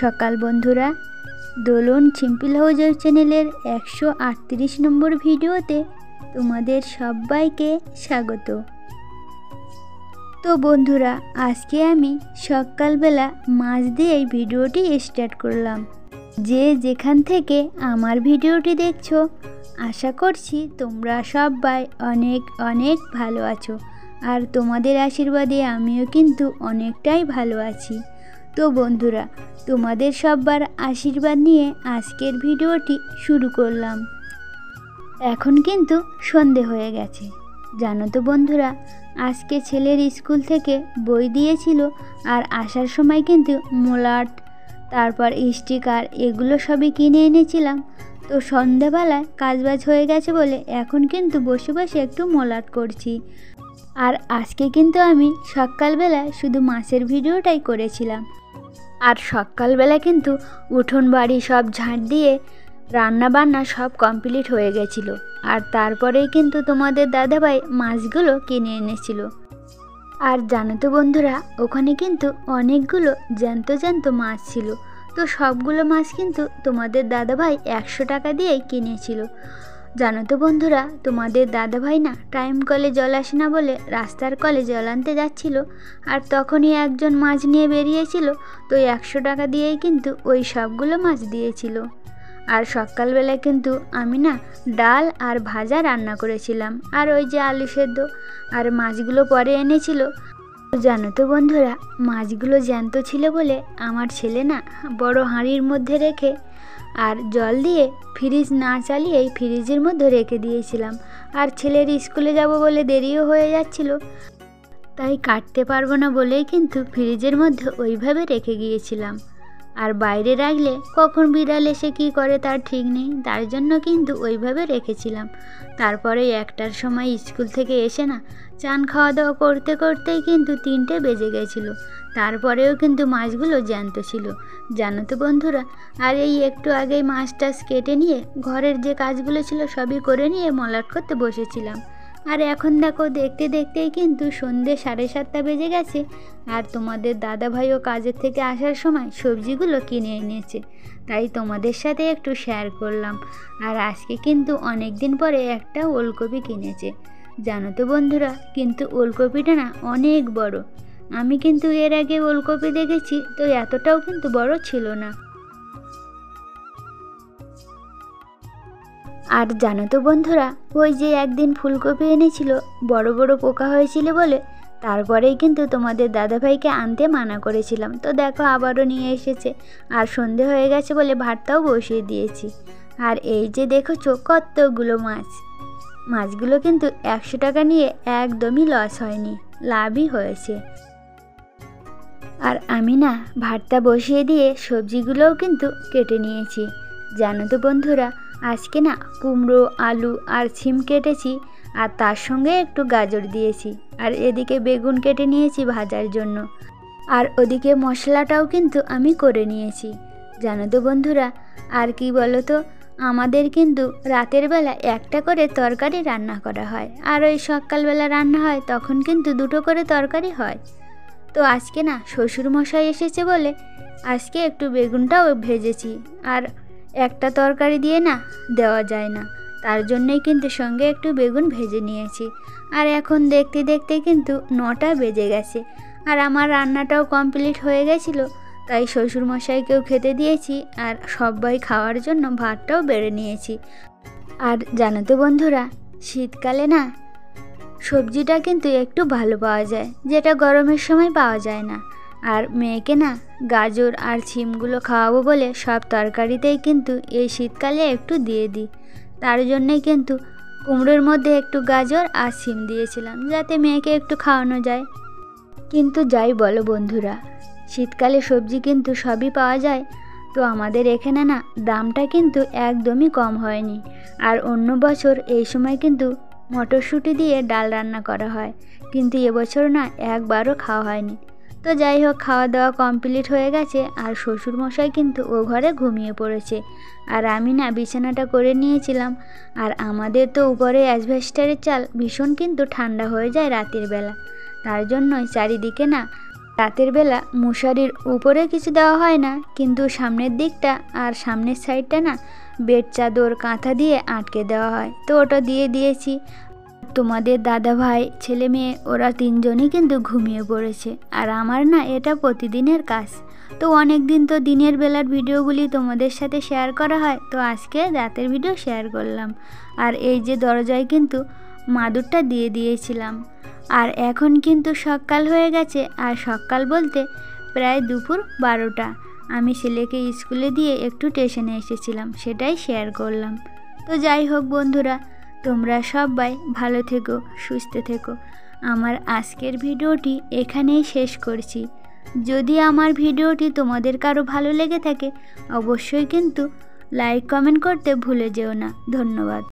সকাল বন্ধুরা, দোলন সিম্পল হাউজের চ্যানেলের 138 নম্বর ভিডিওতে তোমাদের সবাইকে স্বাগত। তো বন্ধুরা, আজকে আমি সকালবেলা মাছ দিয়ে এই ভিডিওটি স্টার্ট করলাম। যে যেখান থেকে আমার ভিডিওটি দেখছো, আশা করছি তোমরা সবাই অনেক অনেক ভালো আছো, আর তোমাদের আশীর্বাদে আমিও কিন্তু অনেকটাই ভালো আছি। তো বন্ধুরা, তোমাদের সবার আশীর্বাদ নিয়ে আজকের ভিডিওটি শুরু করলাম। এখন কিন্তু সন্ধে হয়ে গেছে। জানো তো বন্ধুরা, আজকে ছেলের স্কুল থেকে বই দিয়েছিল, আর আসার সময় কিন্তু মলাট, তারপর স্টিকার, এগুলো সবই কিনে এনেছিলাম। তো সন্ধ্যাবেলায় কাজবাজ হয়ে গেছে বলে এখন কিন্তু বসে বসে একটু মলাট করছি। আর আজকে কিন্তু আমি সকালবেলায় শুধু মাছের ভিডিওটাই করেছিলাম। আর সকালবেলা কিন্তু উঠোন বাড়ি সব ঝাঁট দিয়ে রান্না বান্না সব কমপ্লিট হয়ে গেছিলো। আর তারপরেই কিন্তু তোমাদের দাদাভাই মাছগুলো কিনে এনেছিল। আর জানো তো বন্ধুরা, ওখানে কিন্তু অনেকগুলো জ্যান্ত জ্যান্ত মাছ ছিল। তো সবগুলো মাছ কিন্তু তোমাদের দাদাভাই 100 টাকা দিয়েই কিনেছিল। জানো তো বন্ধুরা, তোমাদের দাদাভাই না টাইম কলে জল আসে না বলে রাস্তার কলে জল আনতে যাচ্ছিল, আর তখনই একজন মাছ নিয়ে বেরিয়েছিল। তো 100 টাকা দিয়েই কিন্তু ওই সবগুলো মাছ দিয়েছিল। আর সকালবেলা কিন্তু আমি না ডাল আর ভাজা রান্না করেছিলাম, আর ওই যে আলু সেদ্ধ, আর মাছগুলো পরে এনেছিল। জানো তো বন্ধুরা, মাছগুলো জ্যান্ত ছিল বলে আমার ছেলে না বড় হাঁড়ির মধ্যে রেখে আর জল দিয়ে ফ্রিজ না চালিয়েই ফ্রিজের মধ্যে রেখে দিয়েছিলাম। আর ছেলের স্কুলে যাব বলে দেরিও হয়ে যাচ্ছিল, তাই কাটতে পারবো না বলেই কিন্তু ফ্রিজের মধ্যে ওইভাবে রেখে গিয়েছিলাম। আর বাইরে রাখলে কখন বিড়াল এসে কী করে তার ঠিক নেই, তার জন্য কিন্তু ওইভাবে রেখেছিলাম। তারপরে 1টার সময় স্কুল থেকে এসে না চান খাওয়া দাওয়া করতে করতেই কিন্তু 3টে বেজে গেছিলো। তারপরেও কিন্তু মাছগুলো জ্যান্ত ছিল, জানো তো বন্ধুরা। আর এই একটু আগেই মাছ টাছ কেটে নিয়ে ঘরের যে কাজগুলো ছিল সবই করে নিয়ে মলাট করতে বসেছিলাম। আর এখন দেখো, দেখতে দেখতেই কিন্তু সন্ধ্যে 7:30 বেজে গেছে। আর তোমাদের দাদাভাইও কাজের থেকে আসার সময় সবজিগুলো কিনে এনেছে, তাই তোমাদের সাথে একটু শেয়ার করলাম। আর আজকে কিন্তু অনেক দিন পরে একটা ওলকপি কিনেছে। জানো তো বন্ধুরা, কিন্তু ওলকপিটা না অনেক বড়। আমি কিন্তু এর আগে ওলকপি দেখেছি, তো এতটাও কিন্তু বড় ছিল না। আর জানো তো বন্ধুরা, ওই যে একদিন ফুলকপি এনেছিল, বড় বড় পোকা হয়েছিল বলে তারপরেই কিন্তু তোমাদের দাদাভাইকে আনতে মানা করেছিলাম। তো দেখো, আবারও নিয়ে এসেছে। আর সন্ধে হয়ে গেছে বলে ভাতটাও বসিয়ে দিয়েছি। আর এই যে দেখেছো কতগুলো মাছ, মাছগুলো কিন্তু 100 টাকা নিয়ে একদমই লস হয়নি, লাভই হয়েছে। আর আমি না ভাতটা বসিয়ে দিয়ে সবজিগুলোও কিন্তু কেটে নিয়েছি। জানো তো বন্ধুরা, আজকে না কুমড়ো, আলু আর সিম কেটেছি, আর তার সঙ্গে একটু গাজর দিয়েছি। আর এদিকে বেগুন কেটে নিয়েছি ভাজার জন্য। আর ওদিকে মশলাটাও কিন্তু আমি করে নিয়েছি। জানো তো বন্ধুরা, আর কি বলো তো, আমাদের কিন্তু রাতের বেলা একটা করে তরকারি রান্না করা হয়, আর ওই সকালবেলা রান্না হয় তখন কিন্তু 2টো করে তরকারি হয়। তো আজকে না শ্বশুরমশাই এসেছে বলে আজকে একটু বেগুনটাও ভেজেছি। আর একটা তরকারি দিয়ে না দেওয়া যায় না, তার জন্যই কিন্তু সঙ্গে একটু বেগুন ভেজে নিয়েছি। আর এখন দেখতে দেখতে কিন্তু 9টা বেজে গেছে, আর আমার রান্নাটাও কমপ্লিট হয়ে গেছিলো। তাই শ্বশুরমশাইকেও খেতে দিয়েছি, আর সবাই খাওয়ার জন্য ভাতটাও বেড়ে নিয়েছি। আর জানো তো বন্ধুরা, শীতকালে না সবজিটা কিন্তু একটু ভালো পাওয়া যায়, যেটা গরমের সময় পাওয়া যায় না। আর মেয়েকে না গাজর আর সিমগুলো খাওয়াবো বলে সব তরকারিতেই কিন্তু এই শীতকালে একটু দিয়ে দিই। তার জন্যই কিন্তু কুমড়োর মধ্যে একটু গাজর আর সিম দিয়েছিলাম, যাতে মেয়েকে একটু খাওয়ানো যায়। কিন্তু যাই বলো বন্ধুরা, শীতকালে সবজি কিন্তু সবই পাওয়া যায়। তো আমাদের এখানে না দামটা কিন্তু একদমই কম হয়নি। আর অন্য বছর এই সময় কিন্তু মটরশুঁটি দিয়ে ডাল রান্না করা হয়, কিন্তু এবছর না একবারও খাওয়া হয়নি। তো যাই হোক, খাওয়া দাওয়া কমপ্লিট হয়ে গেছে, আর শ্বশুরমশাই কিন্তু ও ঘরে ঘুমিয়ে পড়েছে। আর আমি না বিছানাটা করে নিয়েছিলাম। আর আমাদের তো উপরে অ্যাসবেস্টারের চাল, ভীষণ কিন্তু ঠান্ডা হয়ে যায় রাতের বেলা। তার জন্যই চারিদিকে না রাতের বেলা মশারির উপরে কিছু দেওয়া হয় না, কিন্তু সামনের দিকটা আর সামনের সাইডটা না বেড চাদর কাঁথা দিয়ে আটকে দেওয়া হয়, তো ওটা দিয়ে দিয়েছি। তোমাদের দাদা ভাই ছেলে মেয়ে ওরা তিনজনই কিন্তু ঘুমিয়ে পড়েছে, আর আমার না এটা প্রতিদিনের কাজ। তো অনেক দিন তো দিনের বেলার ভিডিওগুলি তোমাদের সাথে শেয়ার করা হয়, তো আজকে রাতের ভিডিও শেয়ার করলাম। আর এই যে দরজায় কিন্তু মাদুরটা দিয়ে দিয়েছিলাম। আর এখন কিন্তু সকাল হয়ে গেছে, আর সকাল বলতে প্রায় দুপুর 12টা। আমি ছেলেকে স্কুলে দিয়ে একটু স্টেশনে এসেছিলাম, সেটাই শেয়ার করলাম। তো যাই হোক বন্ধুরা, তোমরা সবাই ভালো থেকো, সুস্থ থেকো। আমার আজকের ভিডিওটি এখানেই শেষ করছি। যদি আমার ভিডিওটি তোমাদের কারো ভালো লেগে থাকে অবশ্যই কিন্তু লাইক কমেন্ট করতে ভুলে যেও না। ধন্যবাদ।